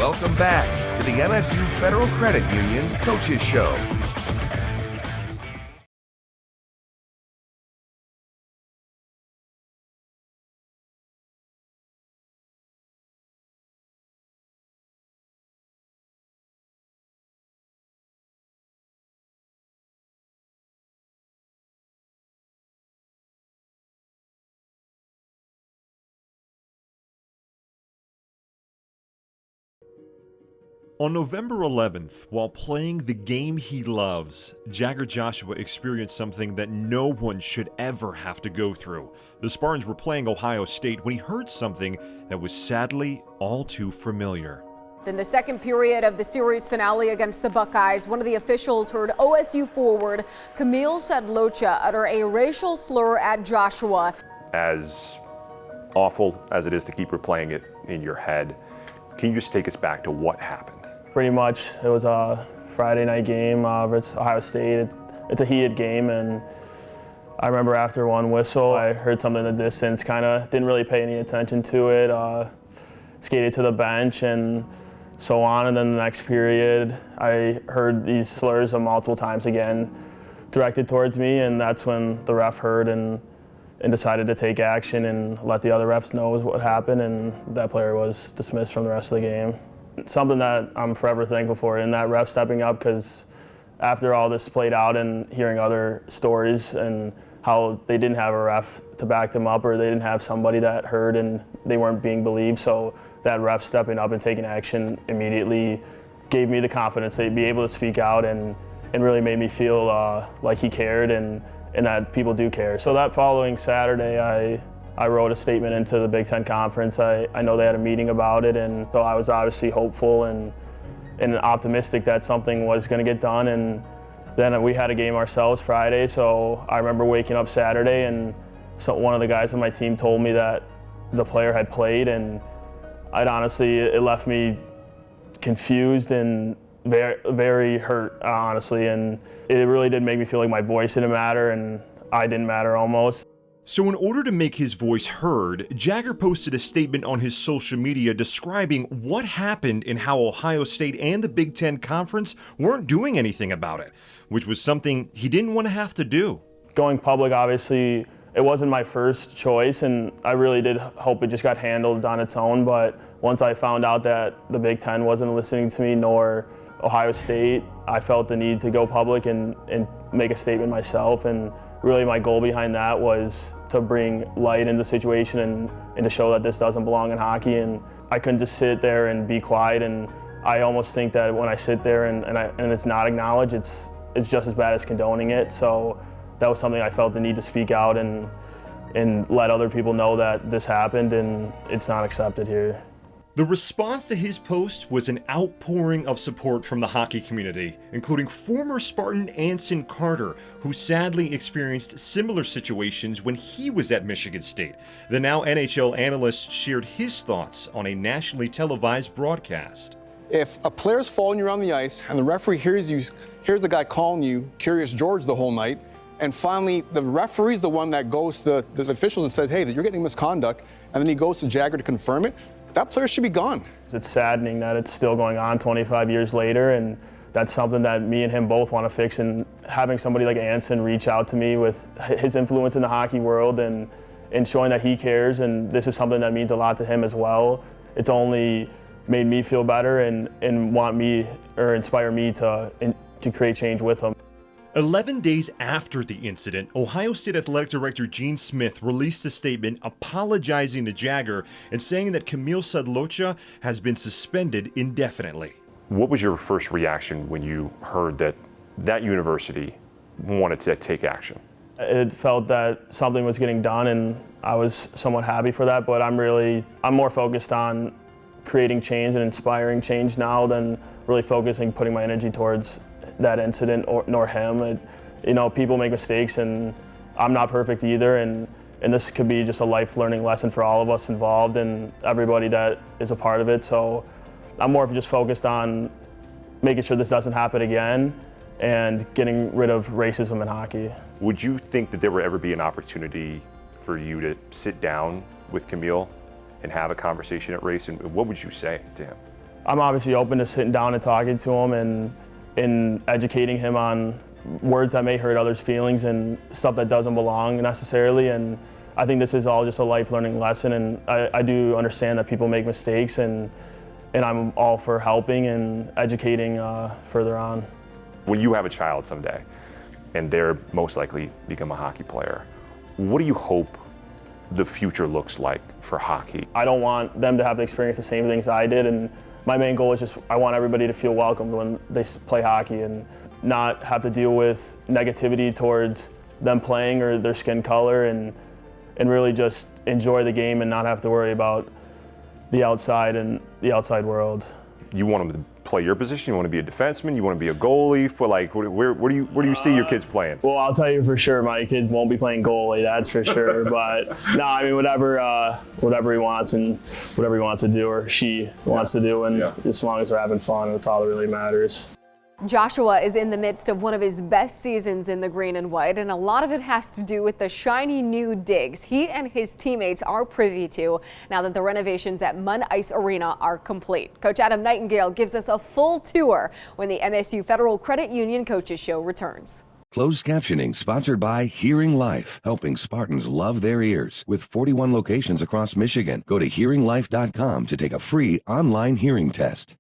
Welcome back to the MSU Federal Credit Union Coaches Show. On November 11th, while playing the game he loves, Jagger Joshua experienced something that no one should ever have to go through. The Spartans were playing Ohio State when he heard something that was sadly all too familiar. In the second period of the series finale against the Buckeyes, one of the officials heard OSU forward Camille Sadlocha utter a racial slur at Joshua. As awful as it is to keep replaying it in your head, can you just take us back to what happened? Pretty much, it was a Friday night game versus Ohio State. It's a heated game, and I remember after one whistle, I heard something in the distance, kind of didn't really pay any attention to it, skated to the bench and so on, and then the next period, I heard these slurs multiple times again directed towards me, and that's when the ref heard and decided to take action and let the other refs know what happened, and that player was dismissed from the rest of the game. Something that I'm forever thankful for, and that ref stepping up, because after all this played out and hearing other stories and how they didn't have a ref to back them up, or they didn't have somebody that heard and they weren't being believed, so that ref stepping up and taking action immediately gave me the confidence to be able to speak out and really made me feel like he cared and that people do care. So that following Saturday, I wrote a statement into the Big Ten Conference. I know they had a meeting about it, and so I was obviously hopeful and optimistic that something was going to get done. And then we had a game ourselves Friday, so I remember waking up Saturday, and one of the guys on my team told me that the player had played, and it left me confused and very, very hurt, honestly, and it really did make me feel like my voice didn't matter and I didn't matter almost. So in order to make his voice heard, Jagger posted a statement on his social media describing what happened and how Ohio State and the Big Ten Conference weren't doing anything about it, which was something he didn't want to have to do. Going public, obviously, it wasn't my first choice, and I really did hope it just got handled on its own, but once I found out that the Big Ten wasn't listening to me, nor Ohio State, I felt the need to go public and make a statement myself, and really my goal behind that was to bring light into the situation and to show that this doesn't belong in hockey, and I couldn't just sit there and be quiet, and I almost think that when I sit there and it's not acknowledged, it's just as bad as condoning it, so that was something I felt the need to speak out and let other people know that this happened and it's not accepted here. The response to his post was an outpouring of support from the hockey community, including former Spartan Anson Carter, who sadly experienced similar situations when he was at Michigan State. The now NHL analyst shared his thoughts on a nationally televised broadcast. If a player's following you around the ice and the referee hears the guy calling you Curious George the whole night, and finally the referee's the one that goes to the officials and says, hey, you're getting misconduct, and then he goes to Jagger to confirm it, that player should be gone. It's saddening that it's still going on 25 years later, and that's something that me and him both want to fix, and having somebody like Anson reach out to me with his influence in the hockey world and showing that he cares, and this is something that means a lot to him as well. It's only made me feel better and want me or inspire me to create change with him. 11 days after the incident, Ohio State Athletic Director Gene Smith released a statement apologizing to Jagger and saying that Camille Sadlocha has been suspended indefinitely. What was your first reaction when you heard that that university wanted to take action? It felt that something was getting done, and I was somewhat happy for that, but I'm more focused on creating change and inspiring change now than really putting my energy towards that incident nor him. People make mistakes, and I'm not perfect either, and this could be just a life learning lesson for all of us involved and everybody that is a part of it. So I'm more just focused on making sure this doesn't happen again and getting rid of racism in hockey. Would you think that there would ever be an opportunity for you to sit down with Camille and have a conversation at race, and what would you say to him? I'm obviously open to sitting down and talking to him and educating him on words that may hurt others' feelings and stuff that doesn't belong necessarily. And I think this is all just a life learning lesson, and I do understand that people make mistakes, and I'm all for helping and educating further on. When you have a child someday, and they're most likely become a hockey player, what do you hope the future looks like for hockey? I don't want them to have to experience the same things I did, and my main goal is just I want everybody to feel welcomed when they play hockey and not have to deal with negativity towards them playing or their skin color, and really just enjoy the game and not have to worry about the outside and the outside world. You want them to play your position? You want to be a defenseman? You want to be a goalie? For like, where do you see your kids playing? Well, I'll tell you for sure, my kids won't be playing goalie. That's for sure. But no, I mean whatever he wants and whatever he wants to do or she wants to do, and as long as they're having fun, that's all that really matters. Joshua is in the midst of one of his best seasons in the green and white, and a lot of it has to do with the shiny new digs he and his teammates are privy to now that the renovations at Munn Ice Arena are complete. Coach Adam Nightingale gives us a full tour when the MSU Federal Credit Union Coaches Show returns. Closed captioning sponsored by Hearing Life, helping Spartans love their ears. With 41 locations across Michigan, go to hearinglife.com to take a free online hearing test.